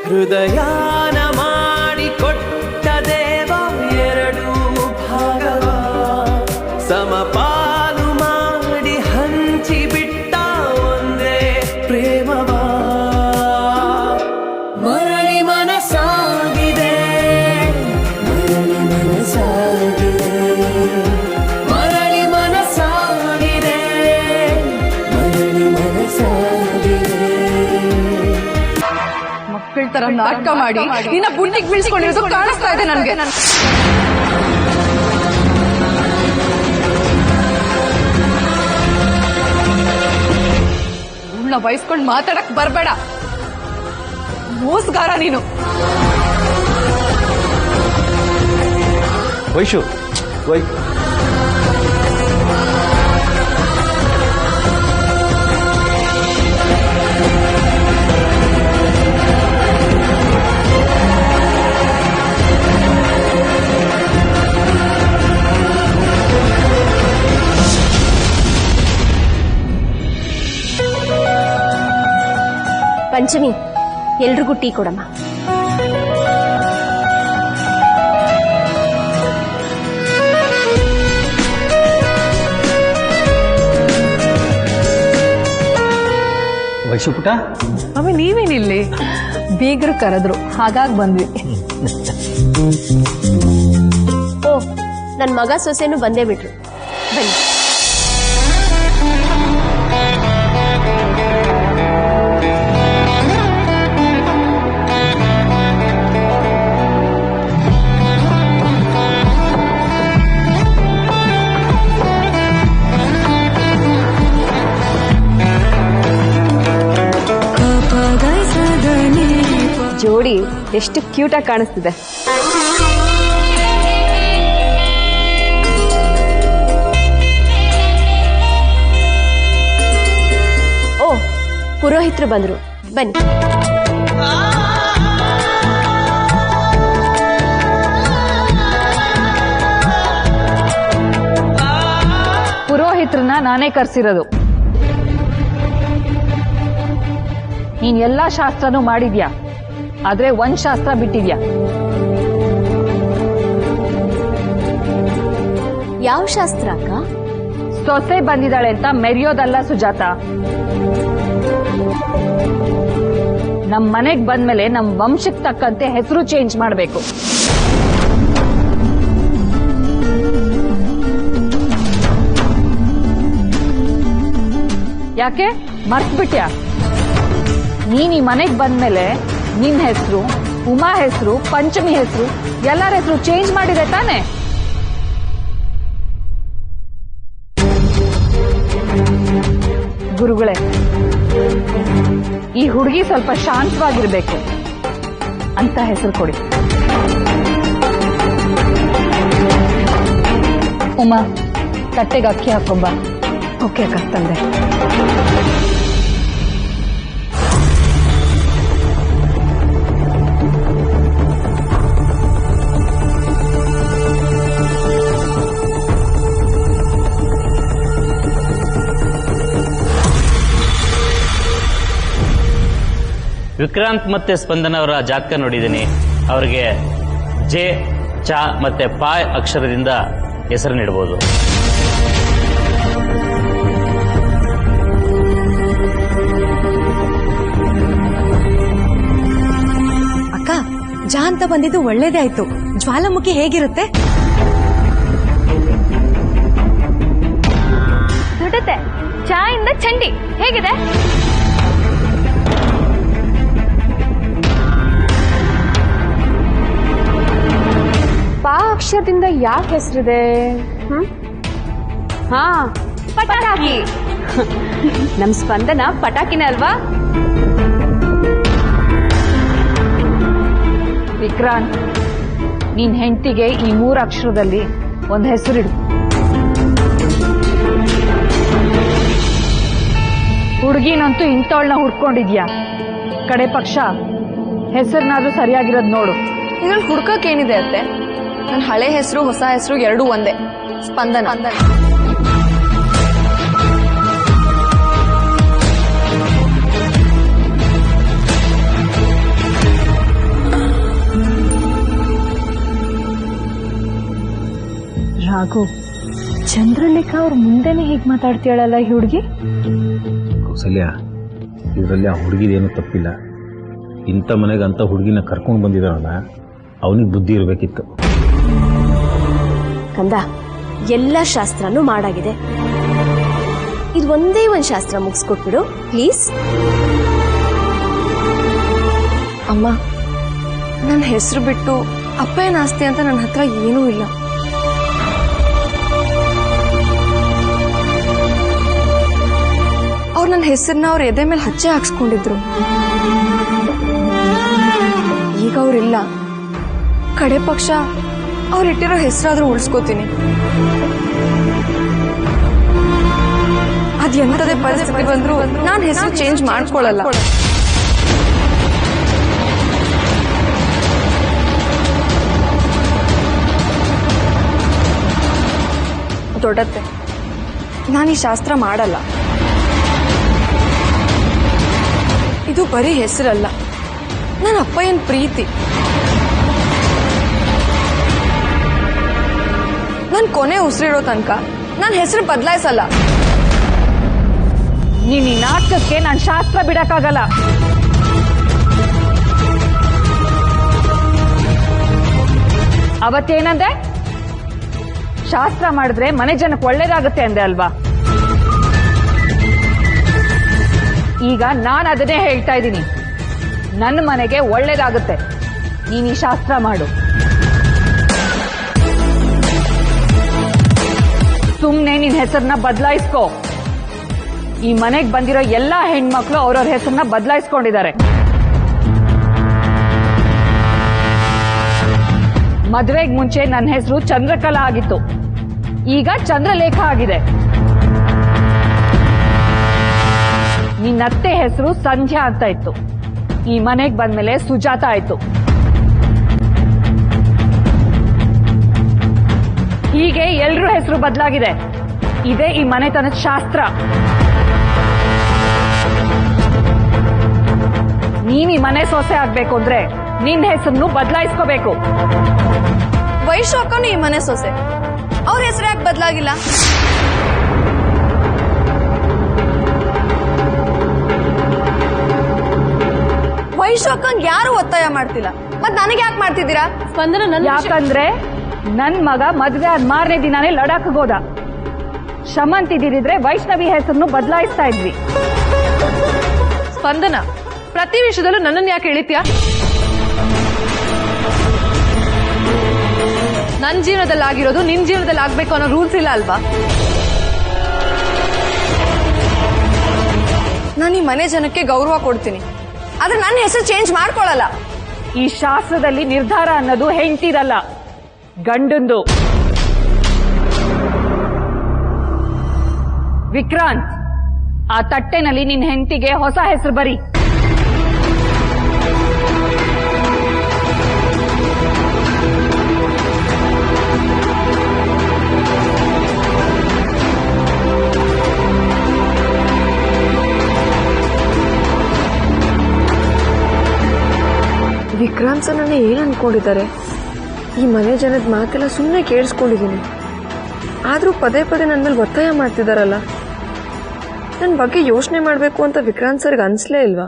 ಹೃದಯಾನ ಮಾಡಿಕೊಟ್ಟ ದೇವ ಎರಡು ಭಾಗವ ಸಮಪಾಲು ಮಾಡಿ ಹಂಚಿಬಿಟ್ಟ ಒಂದೇ ಪ್ರೇಮವ ಮರಳಿ ಮನಸಾಗಿದೆ ಮರಳಿ ಮನಸಾಗಿದೆ ಮರಳಿ ಮನಸಾಗಿದೆ ಮರಳಿ ಮನಸಾಗಿದೆ ಮಕ್ಕಳ ತರ ನಾಟಕ ಮಾಡಿ ನಿನ್ನ ಬುಟ್ಟಿಗೆ ಬೀಳ್ಸ್ಕೊಂಡಿರೋದು ಕಾಣಿಸ್ತಾ ಇದೆ ನನಗೆ. ಉಳ್ಳ ಬಯಸ್ಕೊಂಡು ಮಾತಾಡಕ್ ಬರ್ಬೇಡ, ಮೋಸಗಾರ ನೀನು. ವೈಶು ಪಂಚಮಿ, ಎಲ್ರಿಗೂ ಟೀ ಕೊಡಮ್ಮ. ವೈಶು ಪುಟ, ಅಮ್ಮ ನೀವೇನಿಲ್ಲಿ? ಬೀಗರು ಕರೆದ್ರು, ಹಾಗಾಗಿ ಬಂದ್ವಿ. ಓ, ನನ್ ಮಗ ಸೊಸೆನೂ ಬಂದೇ ಬಿಟ್ರು. ಬನ್ನಿ. ಜೋಡಿ ಎಷ್ಟು ಕ್ಯೂಟ್ ಆಗಿ ಕಾಣಿಸ್ತಿದೆ. ಓ, ಪುರೋಹಿತರು ಬಂದ್ರು, ಬನ್ನಿ. ಪುರೋಹಿತ್ರನ್ನ ನಾನೇ ಕರ್ಸಿರೋದು. ನೀನ್ ಎಲ್ಲಾ ಶಾಸ್ತ್ರನೂ ಮಾಡಿದ್ಯಾ, ಆದ್ರೆ ಒಂದ್ ಶಾಸ್ತ್ರ ಬಿಟ್ಟಿದ್ಯಾ. ಯಾವ ಶಾಸ್ತ್ರ ಅಕ್ಕ? ಸೊಸೆ ಬಂದಿದ್ದಾಳೆ ಅಂತ ಮೆರೆಯೋದಲ್ಲ ಸುಜಾತ. ನಮ್ ಮನೆಗ್ ಬಂದ್ಮೇಲೆ ನಮ್ ವಂಶಕ್ಕೆ ತಕ್ಕಂತೆ ಹೆಸರು ಚೇಂಜ್ ಮಾಡ್ಬೇಕು. ಯಾಕೆ ಮರ್ತ್ಬಿಟ್ಯಾ? ನೀನ್ ಈ ಮನೆಗ್ ಬಂದ್ಮೇಲೆ ನಿನ್ ಹೆಸರು, ಉಮಾ ಹೆಸರು, ಪಂಚಮಿ ಹೆಸರು, ಎಲ್ಲರ ಹೆಸರು ಚೇಂಜ್ ಮಾಡಿದೆ ತಾನೆ? ಗುರುಗಳೇ, ಈ ಹುಡುಗಿ ಸ್ವಲ್ಪ ಶಾಂತವಾಗಿರ್ಬೇಕು ಅಂತ ಹೆಸರು ಕೊಡಿ. ಉಮಾ, ತಟ್ಟೆಗೆ ಅಕ್ಕಿ ಹಾಕೊಂಬ. ಓಕೆ ಅಕ್ಕ, ತಂದೆ. ವಿಕ್ರಾಂತ್ ಮತ್ತೆ ಸ್ಪಂದನ ಅವರ ಜಾತಕ ನೋಡಿದ್ದೀನಿ. ಅವರಿಗೆ ಜೆ, ಚ ಮತ್ತೆ ಪಾಯ್ ಅಕ್ಷರದಿಂದ ಹೆಸರು ನೀಡಬಹುದು. ಅಕ್ಕ, ಜಾ ಅಂತ ಬಂದಿದ್ದು ಒಳ್ಳೇದೇ ಆಯ್ತು. ಜ್ವಾಲಾಮುಖಿ ಹೇಗಿರುತ್ತೆ? ದುಡುತ್ತೆ. ಚಾ ಇಂದ ಚಂಡಿ ಹೇಗಿದೆ? ಪಾ ಅಕ್ಷರದಿಂದ ಯಾಕೆ ಹೆಸರಿದೆ? ಹಾ, ಪಟಾಕಿ. ನಮ್ ಸ್ಪಂದನ ಪಟಾಕಿನೇ ಅಲ್ವಾ? ವಿಕ್ರಾಂತ್, ನೀನ್ ಹೆಂಡತಿಗೆ ಈ 3 ಅಕ್ಷರದಲ್ಲಿ ಒಂದ್ ಹೆಸರಿಡು. ಹುಡುಗಿನಂತೂ ಇಂಥವಳನ್ನ ಹುಡ್ಕೊಂಡಿದ್ಯಾ. ಕಡೆ ಪಕ್ಷ ಹೆಸರನ್ನಾದ್ರೂ ಸರಿಯಾಗಿರೋದ್ ನೋಡು. ಇದ್ರಲ್ಲಿ ಹುಡ್ಕಕ್ಕೇನಿದೆ ಅತ್ತೆ? ನನ್ನ ಹಳೆ ಹೆಸರು ಹೊಸ ಹೆಸರು ಎರಡೂ ಒಂದೇ, ಸ್ಪಂದನ. ಹಾಗೂ ಚಂದ್ರಲೇಖಾ ಅವ್ರ ಮುಂದೆನೆ ಹೀಗೆ ಮಾತಾಡ್ತೀಯಳಲ್ಲ ಈ ಹುಡುಗಿ. ಕೌಸಲ್ಯ, ಇದರಲ್ಲಿ ಆ ಹುಡುಗಿದೇನು ತಪ್ಪಿಲ್ಲ. ಇಂಥ ಮನೆಗೆ ಅಂಥ ಹುಡುಗಿನ ಕರ್ಕೊಂಡು ಬಂದಿದ್ದಾರಲ್ಲ, ಅವನಿಗೆ ಬುದ್ಧಿ ಇರಬೇಕಿತ್ತು. ಕಂದ, ಎಲ್ಲ ಶಾಸ್ತ್ರನೂ ಮಾಡಾಗಿದೆ. ಇದು ಒಂದೇ ಒಂದು ಶಾಸ್ತ್ರ ಮುಗಿಸ್ಕೊಟ್ಬಿಡು ಪ್ಲೀಸ್. ಅಮ್ಮ, ನನ್ನ ಹೆಸರು ಬಿಟ್ಟು ಅಪ್ಪಯ್ಯನ ಆಸ್ತಿ ಅಂತ ನನ್ನ ಹತ್ರ ಏನೂ ಇಲ್ಲ. ಅವ್ರು ನನ್ನ ಹೆಸರನ್ನ ಅವ್ರ ಎದೆ ಮೇಲೆ ಹಚ್ಚೆ ಹಾಕ್ಸ್ಕೊಂಡಿದ್ರು. ಈಗ ಅವ್ರಿಲ್ಲ. ಕಡೆ ಪಕ್ಷ ಅವ್ರಿಟ್ಟಿರೋ ಹೆಸರಾದ್ರೂ ಉಳಿಸ್ಕೋತೀನಿ. ಅದ್ ಎಂಥದೇ ಪರಿಸ್ಥಿತಿ ಬಂದ್ರು ನಾನು ಹೆಸರು ಚೇಂಜ್ ಮಾಡ್ಕೊಳ್ಳಲ್ಲ. ದೊಡ್ಡತ್ತೆ, ನಾನು ಈ ಶಾಸ್ತ್ರ ಮಾಡಲ್ಲ. ಇದು ಬರೀ ಹೆಸರಲ್ಲ, ನನ್ನ ಅಪ್ಪಯ್ಯನ ಪ್ರೀತಿ. ನಾನು ಕೊನೆ ಉಸಿರಿಡೋ ತನಕ ನನ್ನ ಹೆಸರು ಬದಲಾಯಿಸಲ್ಲ. ನೀನ್ ಈ ನಾಟಕಕ್ಕೆ ನಾನು ಶಾಸ್ತ್ರ ಬಿಡಕ್ಕಾಗಲ್ಲ. ಅವತ್ತೇನಂದೆ? ಶಾಸ್ತ್ರ ಮಾಡಿದ್ರೆ ಮನೆ ಜನಕ್ಕೆ ಒಳ್ಳೇದಾಗುತ್ತೆ ಅಂದೆ ಅಲ್ವಾ? ಈಗ ನಾನು ಅದನ್ನೇ ಹೇಳ್ತಾ ಇದ್ದೀನಿ. ನನ್ನ ಮನೆಗೆ ಒಳ್ಳೇದಾಗುತ್ತೆ. ನೀನ್ ಈ ಶಾಸ್ತ್ರ ಮಾಡು. ಸುಮ್ನೆ ನಿನ್ ಹೆಸರನ್ನ ಬದಲಾಯಿಸ್ಕೋ. ಈ ಮನೆಗೆ ಬಂದಿರೋ ಎಲ್ಲಾ ಹೆಣ್ಮಕ್ಳು ಅವ್ರವ್ರ ಹೆಸರನ್ನ ಬದಲಾಯಿಸ್ಕೊಂಡಿದ್ದಾರೆ. ಮದುವೆಗೆ ಮುಂಚೆ ನನ್ನ ಹೆಸರು ಚಂದ್ರಕಲಾ ಆಗಿತ್ತು. ಈಗ ಚಂದ್ರಲೇಖಾ ಆಗಿದೆ. ನಿನ್ನತ್ತೆ ಹೆಸರು ಸಂಧ್ಯಾ ಅಂತ ಇತ್ತು. ಈ ಮನೆಗೆ ಬಂದ್ಮೇಲೆ ಸುಜಾತ ಆಯ್ತು. ಹೀಗೆ ಎಲ್ರೂ ಹೆಸರು ಬದಲಾಗಿದೆ. ಇದೇ ಈ ಮನೆತನದ ಶಾಸ್ತ್ರ. ನೀನ್ ಈ ಮನೆ ಸೊಸೆ ಆಗ್ಬೇಕು ಅಂದ್ರೆ ನಿನ್ನ ಹೆಸರನ್ನು ಬದಲಾಯಿಸ್ಕೋಬೇಕು. ವೈಶು ಅಕ್ಕನು ಈ ಮನೆ ಸೊಸೆ. ಅವ್ರ ಹೆಸರು ಯಾಕೆ ಬದಲಾಗಿಲ್ಲ? ವೈಶು ಅಕ್ಕಂಗೆ ಯಾರು ಒತ್ತಾಯ ಮಾಡ್ತಿಲ್ಲ. ಮತ್ ನನಗೆ ಯಾಕೆ ಮಾಡ್ತಿದ್ದೀರಾ? ಸ್ಪಂದನ, ಯಾಕಂದ್ರೆ ನನ್ ಮಗ ಮದ್ವೆ ಆದ ಮಾರನೇ ದಿನಾನೇ ಲಡಾಖ್ ಹೋದ. ಶಮಂತಿದಿರಿದ್ರೆ ವೈಷ್ಣವಿ ಹೆಸರನ್ನು ಬದಲಾಯಿಸ್ತಾ ಇದ್ವಿ. ಸ್ಪಂದನ, ಪ್ರತಿ ವಿಷಯದಲ್ಲೂ ನನ್ನನ್ನು ಯಾಕೆ ಎಳಿತೀಯ? ನನ್ನ ಜೀವನದಲ್ಲಿ ಆಗಿರೋದು ನಿನ್ ಜೀವನದಲ್ಲಿ ಆಗ್ಬೇಕು ಅನ್ನೋ ರೂಲ್ಸ್ ಇಲ್ಲ ಅಲ್ವಾ? ನಾನು ಈ ಮನೆ ಜನಕ್ಕೆ ಗೌರವ ಕೊಡ್ತೀನಿ, ಆದ್ರೆ ನನ್ನ ಹೆಸರು ಚೇಂಜ್ ಮಾಡ್ಕೊಳ್ಳಲ್ಲ. ಈ ಶಾಸ್ತ್ರದಲ್ಲಿ ನಿರ್ಧಾರ ಅನ್ನೋದು ಹೆಂಡತಿದಲ್ಲ, ಗಂಡಂದು. ವಿಕ್ರಾಂತ್, ಆ ತಟ್ಟೆನಲ್ಲಿ ನಿನ್ ಹೆಂಡತಿಗೆ ಹೊಸ ಹೆಸರು ಬರಿ. ವಿಕ್ರಾಂತ್ ಸರ್ ನನ್ನ ಏನ್ ಅನ್ಕೊಂಡಿದ್ದಾರೆ? ಈ ಮನೆ ಜನದ ಮಾತೆಲ್ಲ ಸುಮ್ಮನೆ ಕೇಳಿಸ್ಕೊಂಡಿದ್ದೀನಿ. ಆದ್ರೂ ಪದೇ ಪದೇ ನನ್ನ ಮೇಲೆ ಒತ್ತಾಯ ಮಾಡ್ತಿದಾರಲ್ಲ. ನನ್ನ ಬಗ್ಗೆ ಯೋಚನೆ ಮಾಡಬೇಕು ಅಂತ ವಿಕ್ರಾಂತ್ ಸರ್ಗೆ ಅನ್ಸ್ಲೇ ಇಲ್ವಾ?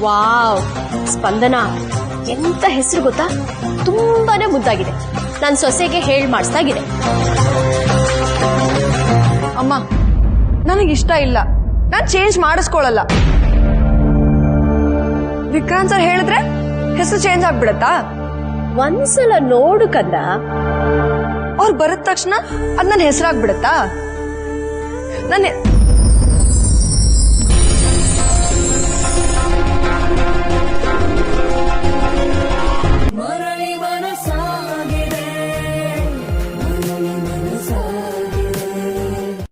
ವಾವ್, ಸ್ಪಂದನ ಎಂತ ಹೆಸರು ಗೊತ್ತಾ? ತುಂಬಾನೇ ಮುದ್ದಾಗಿದೆ. ನನ್ನ ಸೊಸೆಗೆ ಹೇಳ್ ಮಾಡಿಸ್ದಾಗಿದೆ. ಅಮ್ಮ, ನನಗಿಷ್ಟ ಇಲ್ಲ. ನಾನ್ ಚೇಂಜ್ ಮಾಡಿಸ್ಕೊಳ್ಳಲ್ಲ. ವಿಕ್ರಾಂತ್ ಸರ್ ಹೇಳಿದ್ರೆ ಹೆಸರು ಚೇಂಜ್ ಆಗ್ಬಿಡತ್ತಾ? ಒಂದ್ಸಲ ನೋಡು ಕಂದ. ಅವ್ರು ಬರದ ತಕ್ಷಣ ಅದ್ ನನ್ನ ಹೆಸರಾಗ್ಬಿಡತ್ತಾ? ನನ್ನ